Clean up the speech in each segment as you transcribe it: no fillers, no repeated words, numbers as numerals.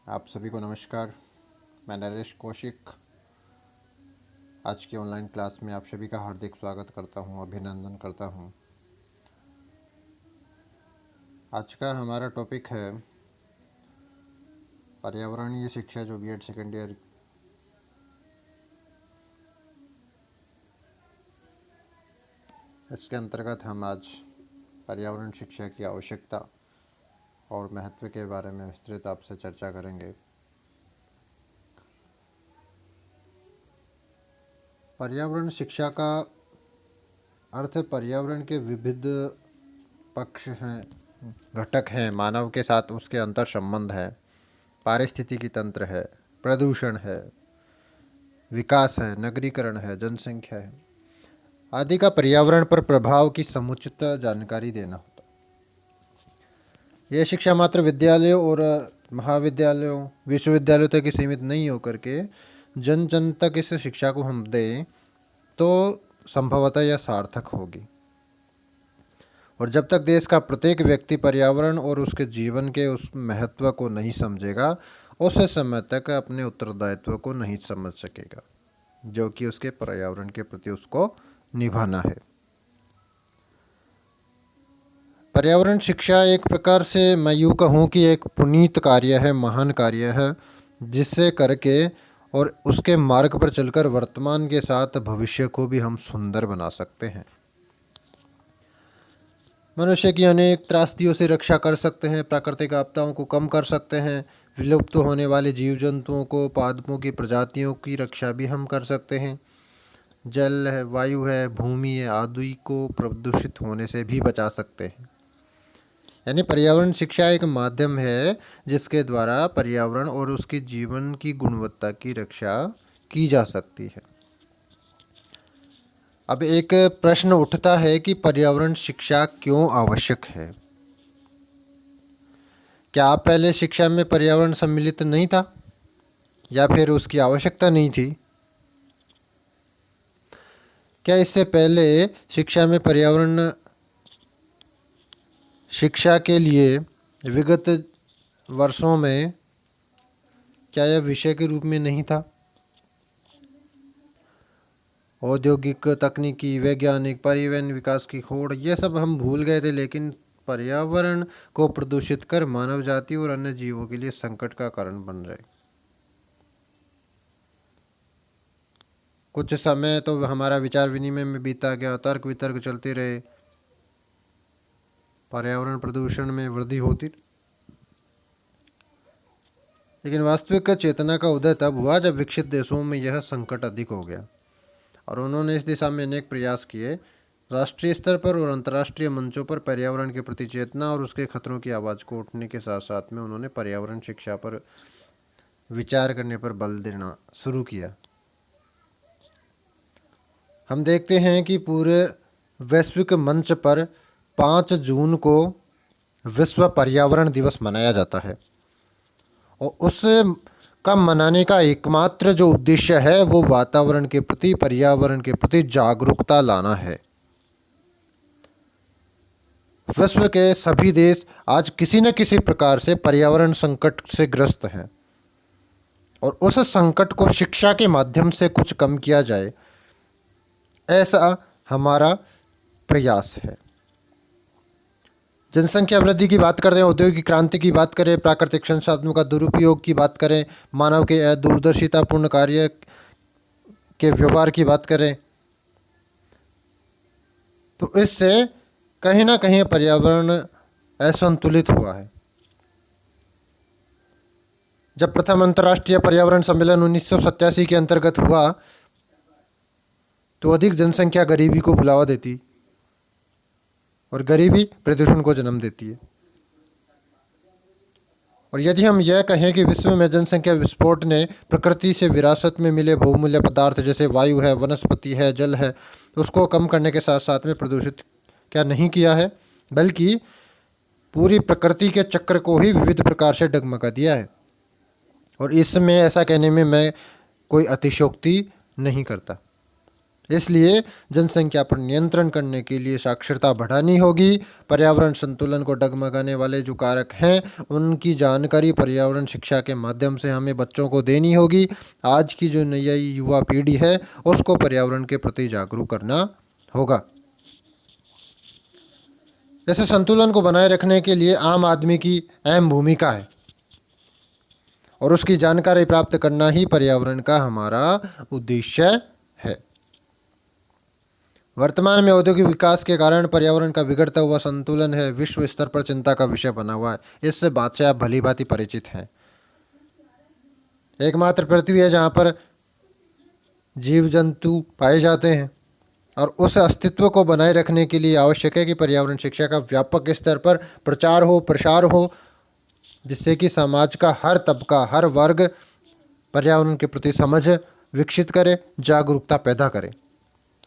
आप सभी को नमस्कार। मैं नरेश कौशिक आज की ऑनलाइन क्लास में आप सभी का हार्दिक स्वागत करता हूं, अभिनंदन करता हूं। आज का हमारा टॉपिक है पर्यावरणीय शिक्षा, जो बीएड सेकेंड ईयर इसके अंतर्गत हम आज पर्यावरण शिक्षा की आवश्यकता और महत्व के बारे में विस्तृत आपसे चर्चा करेंगे। पर्यावरण शिक्षा का अर्थ पर्यावरण के विविध पक्ष हैं, घटक हैं, मानव के साथ उसके अंतर संबंध है, पारिस्थितिकी तंत्र है, प्रदूषण है, विकास है, नगरीकरण है, जनसंख्या है आदि का पर्यावरण पर प्रभाव की समुचित जानकारी देना होता है। यह शिक्षा मात्र विद्यालयों और महाविद्यालयों, विश्वविद्यालयों तक ही सीमित नहीं होकर के जन जन तक इस शिक्षा को हम दें तो संभवतः यह सार्थक होगी। और जब तक देश का प्रत्येक व्यक्ति पर्यावरण और उसके जीवन के उस महत्व को नहीं समझेगा, उस समय तक अपने उत्तरदायित्व को नहीं समझ सकेगा जो कि उसके पर्यावरण के प्रति उसको निभाना है। पर्यावरण शिक्षा एक प्रकार से मैं यूँ कहूँ कि एक पुनीत कार्य है, महान कार्य है, जिससे करके और उसके मार्ग पर चलकर वर्तमान के साथ भविष्य को भी हम सुंदर बना सकते हैं। मनुष्य की अनेक त्रासदियों से रक्षा कर सकते हैं, प्राकृतिक आपदाओं को कम कर सकते हैं, विलुप्त होने वाले जीव जंतुओं को, पादपों की प्रजातियों की रक्षा भी हम कर सकते हैं। जल है, वायु है, भूमि है आदि को प्रदूषित होने से भी बचा सकते हैं। यानी पर्यावरण शिक्षा एक माध्यम है जिसके द्वारा पर्यावरण और उसके जीवन की गुणवत्ता की रक्षा की जा सकती है। अब एक प्रश्न उठता है कि पर्यावरण शिक्षा क्यों आवश्यक है? क्या पहले शिक्षा में पर्यावरण सम्मिलित नहीं था या फिर उसकी आवश्यकता नहीं थी? क्या इससे पहले शिक्षा में पर्यावरण शिक्षा के लिए विगत वर्षों में क्या यह विषय के रूप में नहीं था? औद्योगिक, तकनीकी, वैज्ञानिक, परिवहन विकास की होड़ ये सब हम भूल गए थे, लेकिन पर्यावरण को प्रदूषित कर मानव जाति और अन्य जीवों के लिए संकट का कारण बन रहे। कुछ समय तो हमारा विचार विनिमय में बीता गया, तर्क वितर्क चलते रहे, पर्यावरण प्रदूषण में वृद्धि होती, लेकिन वास्तविक चेतना का उदय तब हुआ जब विकसित देशों में यह संकट अधिक हो गया और उन्होंने इस दिशा में अनेक प्रयास किए। राष्ट्रीय स्तर पर और अंतर्राष्ट्रीय मंचों पर पर्यावरण के प्रति चेतना और उसके खतरों की आवाज़ को उठने के साथ साथ में उन्होंने पर्यावरण शिक्षा पर विचार करने पर बल देना शुरू किया। हम देखते हैं कि पूरे वैश्विक मंच पर 5 जून को विश्व पर्यावरण दिवस मनाया जाता है और उस का मनाने का एकमात्र जो उद्देश्य है वो वातावरण के प्रति, पर्यावरण के प्रति जागरूकता लाना है। विश्व के सभी देश आज किसी न किसी प्रकार से पर्यावरण संकट से ग्रस्त हैं और उस संकट को शिक्षा के माध्यम से कुछ कम किया जाए, ऐसा हमारा प्रयास है। जनसंख्या वृद्धि की बात करें, औद्योगिक क्रांति की बात करें, प्राकृतिक संसाधनों का दुरुपयोग की बात करें, मानव के दूरदर्शितापूर्ण कार्य के व्यवहार की बात करें, तो इससे कहीं ना कहीं पर्यावरण असंतुलित हुआ है। जब प्रथम अंतर्राष्ट्रीय पर्यावरण सम्मेलन 1987 के अंतर्गत हुआ तो अधिक जनसंख्या गरीबी को बुलावा देती और गरीबी प्रदूषण को जन्म देती है। और यदि हम यह कहें कि विश्व में जनसंख्या विस्फोट ने प्रकृति से विरासत में मिले बहुमूल्य पदार्थ जैसे वायु है, वनस्पति है, जल है, उसको कम करने के साथ साथ में प्रदूषित क्या नहीं किया है, बल्कि पूरी प्रकृति के चक्र को ही विविध प्रकार से डगमगा दिया है। और इसमें ऐसा कहने में मैं कोई अतिशयोक्ति नहीं करता। इसलिए जनसंख्या पर नियंत्रण करने के लिए साक्षरता बढ़ानी होगी। पर्यावरण संतुलन को डगमगाने वाले जो कारक हैं उनकी जानकारी पर्यावरण शिक्षा के माध्यम से हमें बच्चों को देनी होगी। आज की जो नई युवा पीढ़ी है उसको पर्यावरण के प्रति जागरूक करना होगा। ऐसे संतुलन को बनाए रखने के लिए आम आदमी की अहम भूमिका है और उसकी जानकारी प्राप्त करना ही पर्यावरण का हमारा उद्देश्य है। वर्तमान में औद्योगिक विकास के कारण पर्यावरण का बिगड़ता हुआ संतुलन है विश्व स्तर पर चिंता का विषय बना हुआ है। इस बात से आप भली भांति परिचित हैं। एकमात्र पृथ्वी है जहाँ पर जीव जंतु पाए जाते हैं और उस अस्तित्व को बनाए रखने के लिए आवश्यक है कि पर्यावरण शिक्षा का व्यापक स्तर पर प्रचार हो, प्रसार हो, जिससे कि समाज का हर तबका, हर वर्ग पर्यावरण के प्रति समझ विकसित करे, जागरूकता पैदा करे।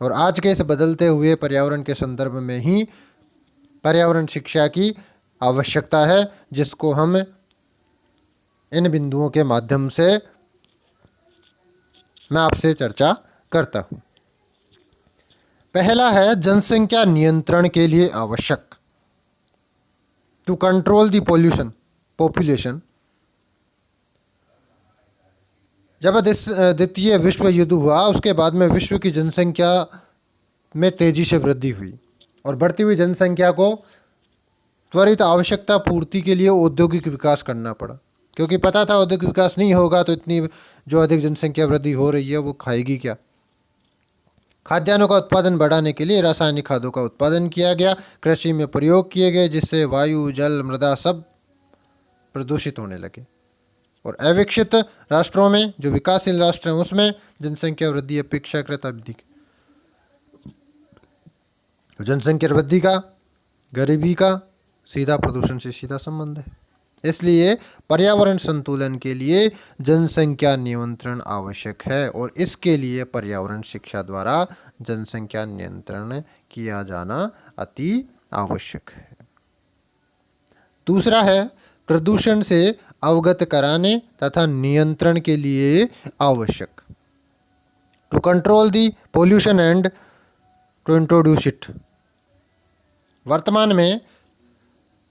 और आज के इस बदलते हुए पर्यावरण के संदर्भ में ही पर्यावरण शिक्षा की आवश्यकता है, जिसको हम इन बिंदुओं के माध्यम से मैं आपसे चर्चा करता हूँ। पहला है जनसंख्या नियंत्रण के लिए आवश्यक, टू कंट्रोल द पॉपुलेशन। जब द्वितीय विश्व युद्ध हुआ उसके बाद में विश्व की जनसंख्या में तेजी से वृद्धि हुई और बढ़ती हुई जनसंख्या को त्वरित आवश्यकता पूर्ति के लिए औद्योगिक विकास करना पड़ा, क्योंकि पता था औद्योगिक विकास नहीं होगा तो इतनी जो अधिक जनसंख्या वृद्धि हो रही है वो खाएगी क्या। खाद्यान्नों का उत्पादन बढ़ाने के लिए रासायनिक खादों का उत्पादन किया गया, कृषि में प्रयोग किए गए, जिससे वायु, जल, मृदा सब प्रदूषित होने लगे। और अविकसित राष्ट्रों में, जो विकासशील राष्ट्र हैं, उसमें जनसंख्या वृद्धि अपेक्षाकृत अधिक। जनसंख्या वृद्धि का गरीबी का सीधा प्रदूषण से सीधा संबंध है। इसलिए पर्यावरण संतुलन के लिए जनसंख्या नियंत्रण आवश्यक है और इसके लिए पर्यावरण शिक्षा द्वारा जनसंख्या नियंत्रण किया जाना अति आवश्यक है। दूसरा है प्रदूषण से अवगत कराने तथा नियंत्रण के लिए आवश्यक, to control the pollution and to introduce it. वर्तमान में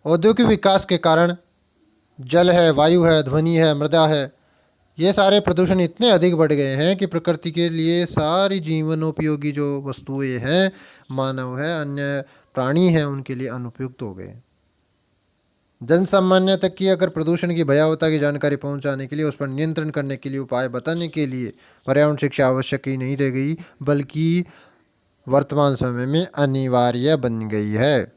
औद्योगिक विकास के कारण जल है, वायु है, ध्वनि है, मृदा है, ये सारे प्रदूषण इतने अधिक बढ़ गए हैं कि प्रकृति के लिए सारी जीवनोपयोगी जो वस्तुएं हैं, मानव है, अन्य प्राणी हैं, उनके लिए अनुपयुक्त हो गए। जन सामान्य तक की अगर प्रदूषण की भयावहता की जानकारी पहुंचाने के लिए, उस पर नियंत्रण करने के लिए उपाय बताने के लिए पर्यावरण शिक्षा आवश्यक ही नहीं रह गई, बल्कि वर्तमान समय में अनिवार्य बन गई है।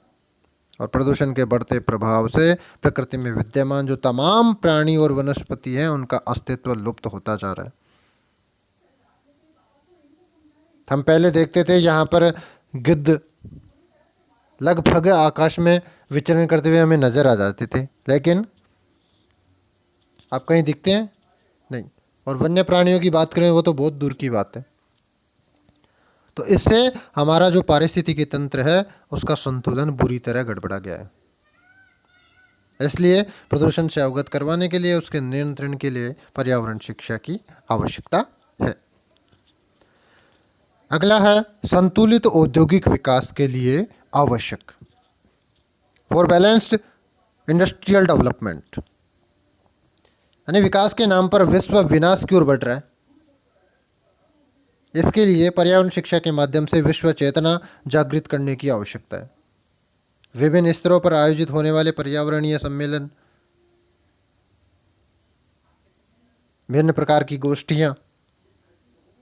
और प्रदूषण के बढ़ते प्रभाव से प्रकृति में विद्यमान जो तमाम प्राणी और वनस्पति हैं उनका अस्तित्व लुप्त होता जा रहा है। हम पहले देखते थे यहाँ पर गिद्ध लगभग आकाश में विचरण करते हुए हमें नजर आ जाते थे, लेकिन आप कहीं दिखते हैं नहीं। और वन्य प्राणियों की बात करें वो तो बहुत दूर की बात है। तो इससे हमारा जो पारिस्थितिकी तंत्र है उसका संतुलन बुरी तरह गड़बड़ा गया है। इसलिए प्रदूषण से अवगत करवाने के लिए, उसके नियंत्रण के लिए पर्यावरण शिक्षा की आवश्यकता है। अगला है संतुलित औद्योगिक विकास के लिए आवश्यक, फॉर बैलेंस्ड इंडस्ट्रियल डेवलपमेंट। यानी विकास के नाम पर विश्व विनाश की ओर बढ़ रहा है। इसके लिए पर्यावरण शिक्षा के माध्यम से विश्व चेतना जागृत करने की आवश्यकता है। विभिन्न स्तरों पर आयोजित होने वाले पर्यावरणीय सम्मेलन, भिन्न प्रकार की गोष्ठियाँ,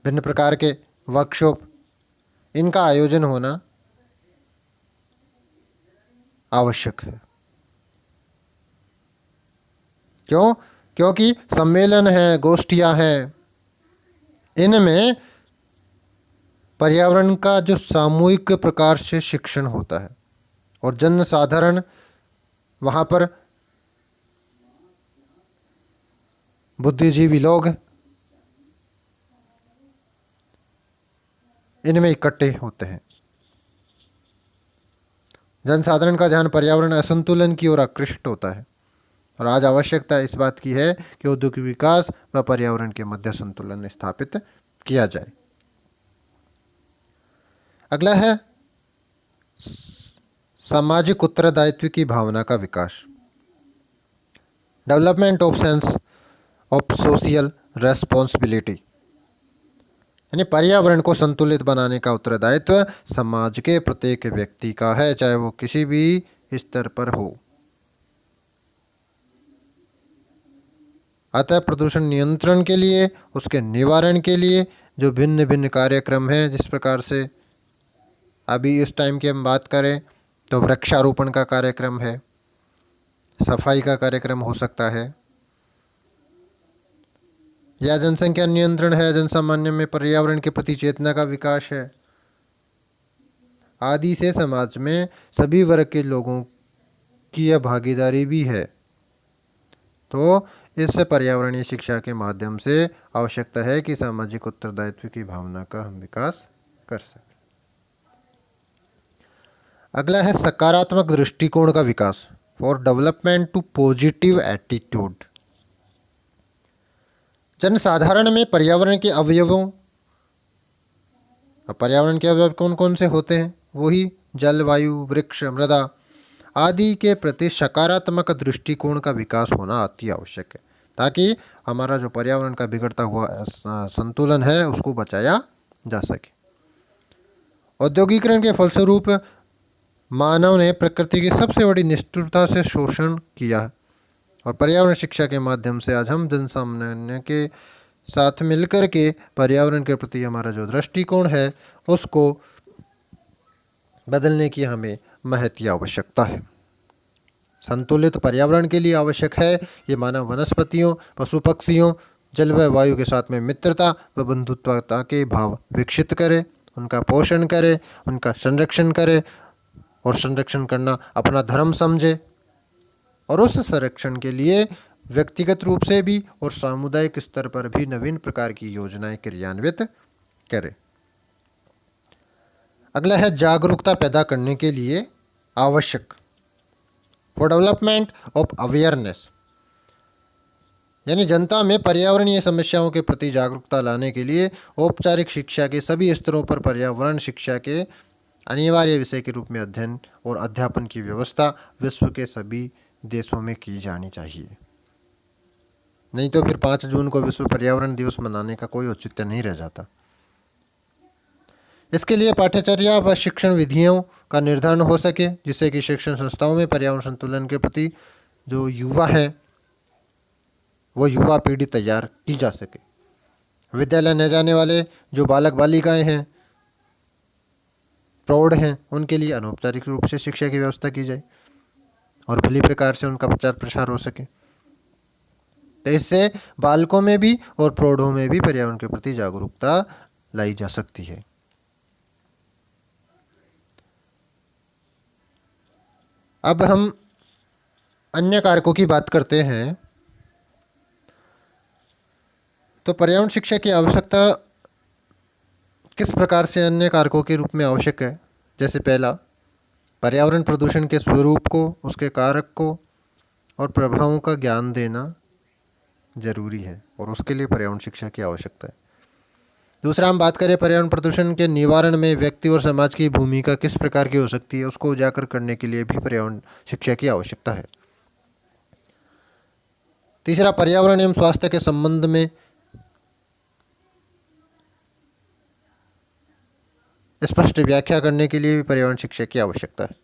भिन्न प्रकार के वर्कशॉप, इनका आयोजन होना आवश्यक है। क्यों? क्योंकि सम्मेलन है, गोष्ठियाँ हैं, इनमें पर्यावरण का जो सामूहिक प्रकार से शिक्षण होता है और जन साधारण वहाँ पर बुद्धिजीवी लोग इनमें इकट्ठे होते हैं। जनसाधारण का ध्यान पर्यावरण असंतुलन की ओर आकृष्ट होता है और आज आवश्यकता इस बात की है कि औद्योगिक विकास व पर्यावरण के मध्य संतुलन स्थापित किया जाए। अगला है सामाजिक उत्तरदायित्व की भावना का विकास। Development of sense of social responsibility, यानी पर्यावरण को संतुलित बनाने का उत्तरदायित्व समाज के प्रत्येक व्यक्ति का है, चाहे वो किसी भी स्तर पर हो। अतः प्रदूषण नियंत्रण के लिए, उसके निवारण के लिए जो भिन्न भिन्न कार्यक्रम हैं, जिस प्रकार से अभी इस टाइम की हम बात करें तो वृक्षारोपण का कार्यक्रम है, सफाई का कार्यक्रम हो सकता है, या जनसंख्या नियंत्रण है, जनसामान्य में पर्यावरण के प्रति चेतना का विकास है, आदि से समाज में सभी वर्ग के लोगों की यह भागीदारी भी है। तो इससे पर्यावरणीय शिक्षा के माध्यम से आवश्यकता है कि सामाजिक उत्तरदायित्व की भावना का हम विकास कर सकें। अगला है सकारात्मक दृष्टिकोण का विकास, for development to positive attitude. जनसाधारण में पर्यावरण के अवयवों, पर्यावरण के अवयव कौन कौन से होते हैं? वही जल, वायु, वृक्ष, मृदा आदि के प्रति सकारात्मक दृष्टिकोण का विकास होना अति आवश्यक है, ताकि हमारा जो पर्यावरण का बिगड़ता हुआ संतुलन है उसको बचाया जा सके। औद्योगिकरण के फलस्वरूप मानव ने प्रकृति की सबसे बड़ी निष्ठुरता से शोषण किया, और पर्यावरण शिक्षा के माध्यम से आज हम जनसामान्य के साथ मिलकर के पर्यावरण के प्रति हमारा जो दृष्टिकोण है उसको बदलने की हमें महती आवश्यकता है। संतुलित पर्यावरण के लिए आवश्यक है ये मानव वनस्पतियों, पशु पक्षियों, जल व वायु के साथ में मित्रता व बंधुत्वता के भाव विकसित करे, उनका पोषण करे, उनका संरक्षण करे, और संरक्षण करना अपना धर्म समझे, और उस संरक्षण के लिए व्यक्तिगत रूप से भी और सामुदायिक स्तर पर भी नवीन प्रकार की योजनाएं क्रियान्वित करे। अगला है जागरूकता पैदा करने के लिए आवश्यक, फॉर डेवलपमेंट ऑफ अवेयरनेस, यानी जनता में पर्यावरणीय समस्याओं के प्रति जागरूकता लाने के लिए औपचारिक शिक्षा के सभी स्तरों पर पर्यावरण शिक्षा के अनिवार्य विषय के रूप में अध्ययन और अध्यापन की व्यवस्था विश्व के सभी देशों में की जानी चाहिए। नहीं तो फिर 5 जून को विश्व पर्यावरण दिवस मनाने का कोई औचित्य नहीं रह जाता। इसके लिए पाठ्यचर्या व शिक्षण विधियों का निर्धारण हो सके, जिससे कि शिक्षण संस्थाओं में पर्यावरण संतुलन के प्रति जो युवा है वो युवा पीढ़ी तैयार की जा सके। विद्यालय न जाने वाले जो बालक बालिकाएं हैं, प्रौढ़ हैं, उनके लिए अनौपचारिक रूप से शिक्षा की व्यवस्था की जाए और भली प्रकार से उनका प्रचार प्रसार हो सके। तो इससे बालकों में भी और प्रौढ़ों में भी पर्यावरण के प्रति जागरूकता लाई जा सकती है। अब हम अन्य कारकों की बात करते हैं। तो पर्यावरण शिक्षा की आवश्यकता किस प्रकार से अन्य कारकों के रूप में आवश्यक है? जैसे पहला, पर्यावरण प्रदूषण के स्वरूप को, उसके कारक को और प्रभावों का ज्ञान देना जरूरी है, और उसके लिए पर्यावरण शिक्षा की आवश्यकता है। दूसरा, हम बात करें पर्यावरण प्रदूषण के निवारण में व्यक्ति और समाज की भूमिका किस प्रकार की हो सकती है, उसको उजागर करने के लिए भी पर्यावरण शिक्षा की आवश्यकता है। तीसरा, पर्यावरण एवं स्वास्थ्य के संबंध में स्पष्ट व्याख्या करने के लिए भी पर्यावरण शिक्षा की आवश्यकता है।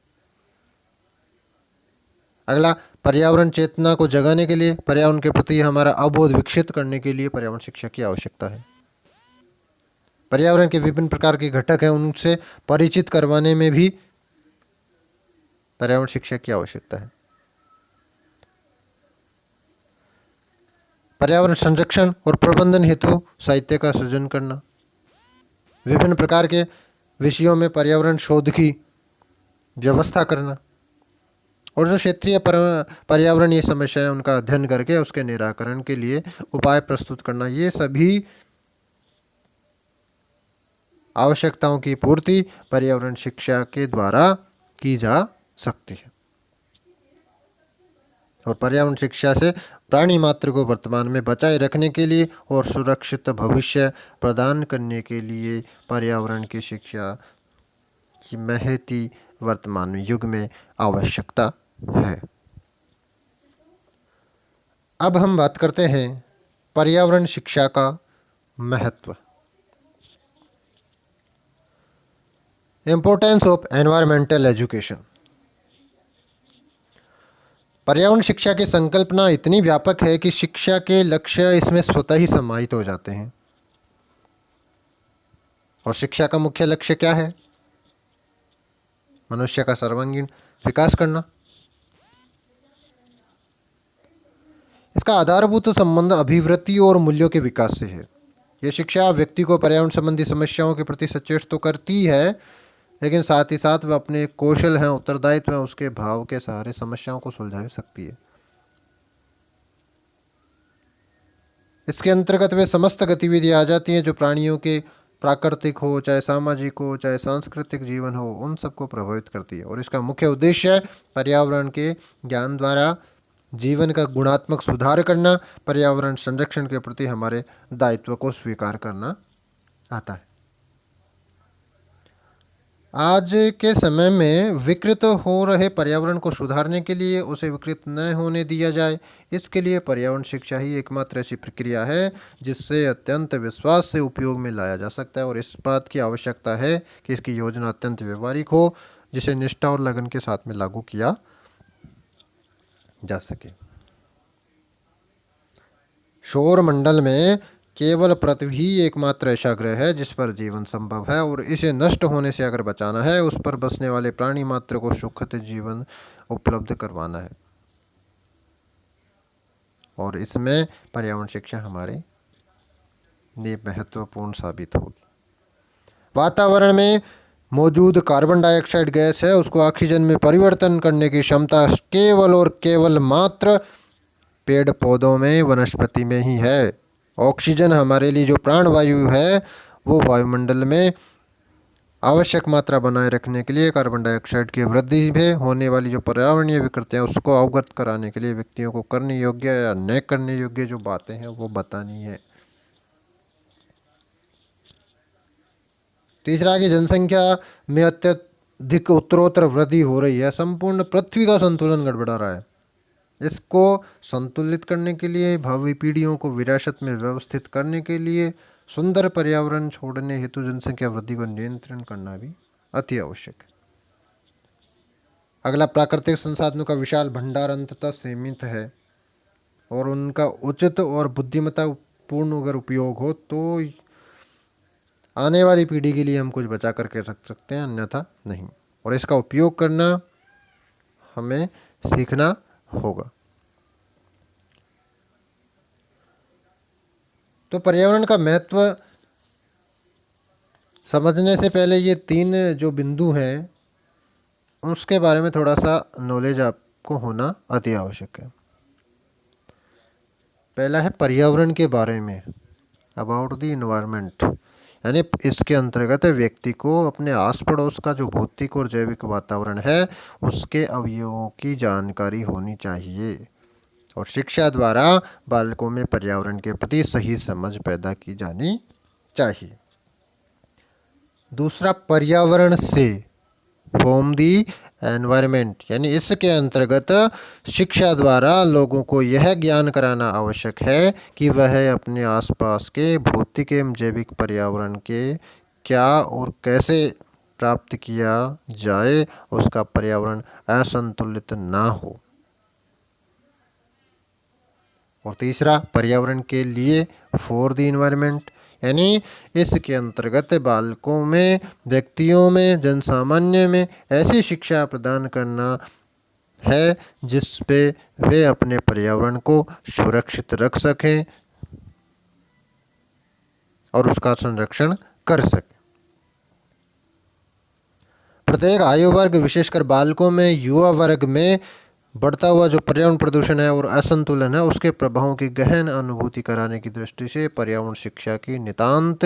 अगला, पर्यावरण चेतना को जगाने के लिए, पर्यावरण के प्रति हमारा अवबोध विकसित करने के लिए पर्यावरण शिक्षा की आवश्यकता है। पर्यावरण के विभिन्न प्रकार के घटक हैं, उनसे परिचित करवाने में भी पर्यावरण शिक्षा की आवश्यकता है। पर्यावरण संरक्षण और प्रबंधन हेतु साहित्य का सृजन करना, विभिन्न प्रकार के विषयों में पर्यावरण शोध की व्यवस्था करना, और जो क्षेत्रीय पर्यावरणीय समस्याएं उनका अध्ययन करके उसके निराकरण के लिए उपाय प्रस्तुत करना, ये सभी आवश्यकताओं की पूर्ति पर्यावरण शिक्षा के द्वारा की जा सकती है। और पर्यावरण शिक्षा से प्राणी मात्र को वर्तमान में बचाए रखने के लिए और सुरक्षित भविष्य प्रदान करने के लिए पर्यावरण की शिक्षा की महती वर्तमान युग में आवश्यकता है। अब हम बात करते हैं पर्यावरण शिक्षा का महत्व। Importance of environmental education. पर्यावरण शिक्षा की संकल्पना इतनी व्यापक है कि शिक्षा के लक्ष्य इसमें स्वतः ही समाहित हो जाते हैं। और शिक्षा का मुख्य लक्ष्य क्या है? मनुष्य का सर्वांगीण विकास करना। इसका आधारभूत संबंध अभिवृत्ति और मूल्यों के विकास से है। यह शिक्षा व्यक्ति को पर्यावरण संबंधी समस्याओं के प्रति सचेत तो करती है, लेकिन साथ ही साथ वह अपने कौशल हैं, उत्तरदायित्व है, उसके भाव के सहारे समस्याओं को सुलझा भी सकती है। इसके अंतर्गत वे समस्त गतिविधियां आ जाती हैं जो प्राणियों के प्राकृतिक हो, चाहे सामाजिक हो, चाहे सांस्कृतिक जीवन हो, उन सबको प्रभावित करती है। और इसका मुख्य उद्देश्य है पर्यावरण के ज्ञान द्वारा जीवन का गुणात्मक सुधार करना, पर्यावरण संरक्षण के प्रति हमारे दायित्व को स्वीकार करना आता है। आज के समय में विकृत हो रहे पर्यावरण को सुधारने के लिए उसे विकृत न होने दिया जाए, इसके लिए पर्यावरण शिक्षा ही एकमात्र ऐसी प्रक्रिया है जिससे अत्यंत विश्वास से उपयोग में लाया जा सकता है। और इस बात की आवश्यकता है कि इसकी योजना अत्यंत व्यवहारिक हो, जिसे निष्ठा और लगन के साथ में लागू किया जा सके। सौर मंडल में केवल पृथ्वी ही एकमात्र ऐसा ग्रह है जिस पर जीवन संभव है, और इसे नष्ट होने से अगर बचाना है, उस पर बसने वाले प्राणी मात्र को सुखद जीवन उपलब्ध करवाना है। और इसमें पर्यावरण शिक्षा हमारे लिए महत्वपूर्ण साबित होगी। वातावरण में मौजूद कार्बन डाइऑक्साइड गैस है, उसको ऑक्सीजन में परिवर्तन करने की क्षमता केवल और केवल मात्र पेड़ पौधों में, वनस्पति में ही है। ऑक्सीजन हमारे लिए जो प्राणवायु है, वो वायुमंडल में आवश्यक मात्रा बनाए रखने के लिए कार्बन डाइऑक्साइड की वृद्धि में होने वाली जो पर्यावरणीय विकृतियाँ, उसको अवगत कराने के लिए व्यक्तियों को करने योग्य या न करने योग्य जो बातें हैं वो बतानी है। तीसरा कि जनसंख्या में अत्यधिक उत्तरोत्तर वृद्धि हो रही है, संपूर्ण पृथ्वी का संतुलन गड़बड़ा रहा है। इसको संतुलित करने के लिए, भावी पीढ़ियों को विरासत में व्यवस्थित करने के लिए सुंदर पर्यावरण छोड़ने हेतु जनसंख्या वृद्धि पर नियंत्रण करना भी अति आवश्यक है। अगला, प्राकृतिक संसाधनों का विशाल भंडार अंततः सीमित है और उनका उचित और बुद्धिमत्ता पूर्ण अगर उपयोग हो तो आने वाली पीढ़ी के लिए हम कुछ बचा करके रख सकते हैं, अन्यथा नहीं। और इसका उपयोग करना हमें सीखना होगा। तो पर्यावरण का महत्व समझने से पहले ये 3 जो बिंदु हैं उसके बारे में थोड़ा सा नॉलेज आपको होना अति आवश्यक है। पहला है पर्यावरण के बारे में, अबाउट द इन्वायरमेंट, यानी इसके अंतर्गत व्यक्ति को अपने आस पड़ोस का जो भौतिक और जैविक वातावरण है उसके अवयवों की जानकारी होनी चाहिए। और शिक्षा द्वारा बालकों में पर्यावरण के प्रति सही समझ पैदा की जानी चाहिए। दूसरा, पर्यावरण से, फ्रॉम दी एनवायरमेंट, यानी इसके अंतर्गत शिक्षा द्वारा लोगों को यह ज्ञान कराना आवश्यक है कि वह अपने आसपास के भौतिक एवं जैविक पर्यावरण के क्या और कैसे प्राप्त किया जाए, उसका पर्यावरण असंतुलित ना हो। और तीसरा, पर्यावरण के लिए, फॉर द इन्वायरमेंट, यानी इसके अंतर्गत बालकों में, व्यक्तियों में, जनसामान्य में ऐसी शिक्षा प्रदान करना है जिस पे वे अपने पर्यावरण को सुरक्षित रख सकें और उसका संरक्षण कर सकें। प्रत्येक आयु वर्ग, विशेषकर बालकों में, युवा वर्ग में बढ़ता हुआ जो पर्यावरण प्रदूषण है और असंतुलन है उसके प्रभावों की गहन अनुभूति कराने की दृष्टि से पर्यावरण शिक्षा की नितांत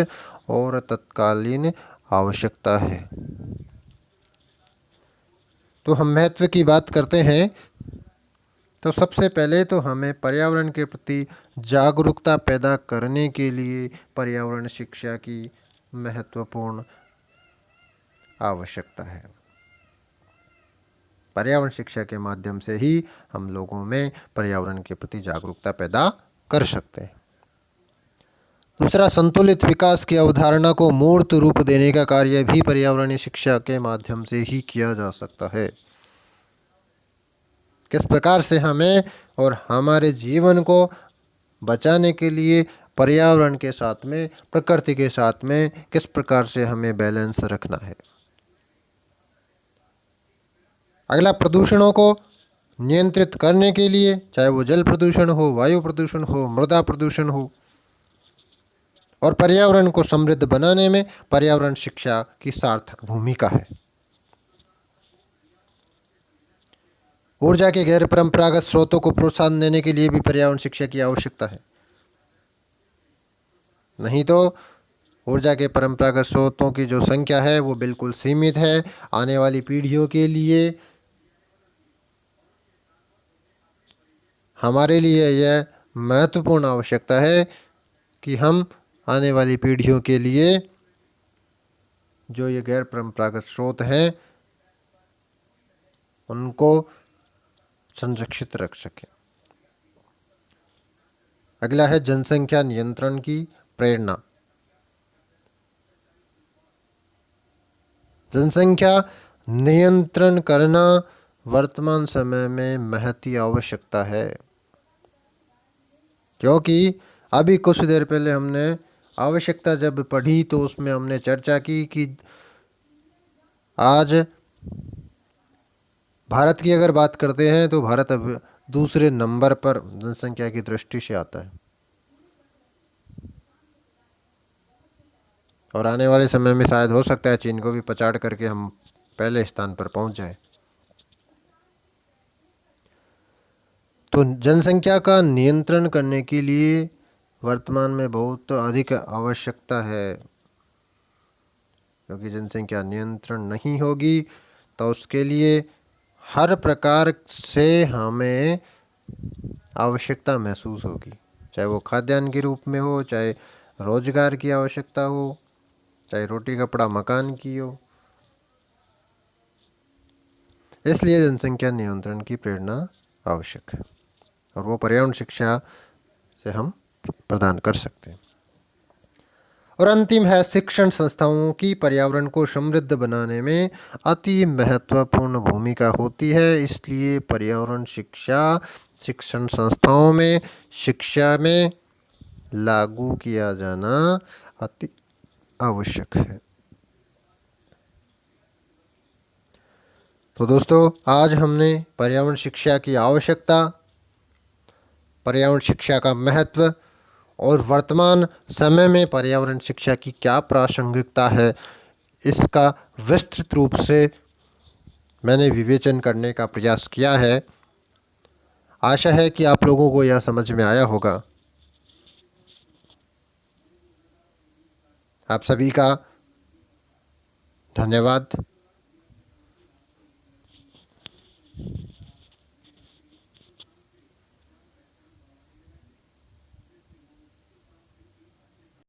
और तत्कालीन आवश्यकता है। तो हम महत्व की बात करते हैं तो सबसे पहले तो हमें पर्यावरण के प्रति जागरूकता पैदा करने के लिए पर्यावरण शिक्षा की महत्वपूर्ण आवश्यकता है। पर्यावरण शिक्षा के माध्यम से ही हम लोगों में पर्यावरण के प्रति जागरूकता पैदा कर सकते हैं। दूसरा, संतुलित विकास की अवधारणा को मूर्त रूप देने का कार्य भी पर्यावरणीय शिक्षा के माध्यम से ही किया जा सकता है। किस प्रकार से हमें और हमारे जीवन को बचाने के लिए पर्यावरण के साथ में, प्रकृति के साथ में किस प्रकार से हमें बैलेंस रखना है। अगला, प्रदूषणों को नियंत्रित करने के लिए, चाहे वो जल प्रदूषण हो, वायु प्रदूषण हो, मृदा प्रदूषण हो, और पर्यावरण को समृद्ध बनाने में पर्यावरण शिक्षा की सार्थक भूमिका है। ऊर्जा के गैर परंपरागत स्रोतों को प्रोत्साहन देने के लिए भी पर्यावरण शिक्षा की आवश्यकता है। नहीं तो ऊर्जा के परंपरागत स्रोतों की जो संख्या है वो बिल्कुल सीमित है। आने वाली पीढ़ियों के लिए, हमारे लिए यह महत्वपूर्ण आवश्यकता है कि हम आने वाली पीढ़ियों के लिए जो ये गैर परंपरागत स्रोत हैं उनको संरक्षित रख सकें। अगला है जनसंख्या नियंत्रण की प्रेरणा। जनसंख्या नियंत्रण करना वर्तमान समय में महती आवश्यकता है, क्योंकि अभी कुछ देर पहले हमने आवश्यकता जब पढ़ी तो उसमें हमने चर्चा की कि आज भारत की अगर बात करते हैं तो भारत अब दूसरे नंबर पर जनसंख्या की दृष्टि से आता है, और आने वाले समय में शायद हो सकता है चीन को भी पछाड़ करके हम पहले स्थान पर पहुंच जाए। तो जनसंख्या का नियंत्रण करने के लिए वर्तमान में बहुत अधिक आवश्यकता है, क्योंकि जनसंख्या नियंत्रण नहीं होगी तो उसके लिए हर प्रकार से हमें आवश्यकता महसूस होगी, चाहे वो खाद्यान्न के रूप में हो, चाहे रोजगार की आवश्यकता हो, चाहे रोटी कपड़ा मकान की हो। इसलिए जनसंख्या नियंत्रण की प्रेरणा आवश्यक है, और वो पर्यावरण शिक्षा से हम प्रदान कर सकते हैं। और अंतिम है, शिक्षण संस्थाओं की पर्यावरण को समृद्ध बनाने में अति महत्वपूर्ण भूमिका होती है। इसलिए पर्यावरण शिक्षा शिक्षण संस्थाओं में शिक्षा में लागू किया जाना अति आवश्यक है। तो दोस्तों, आज हमने पर्यावरण शिक्षा की आवश्यकता, पर्यावरण शिक्षा का महत्व और वर्तमान समय में पर्यावरण शिक्षा की क्या प्रासंगिकता है, इसका विस्तृत रूप से मैंने विवेचन करने का प्रयास किया है। आशा है कि आप लोगों को यह समझ में आया होगा। आप सभी का धन्यवाद।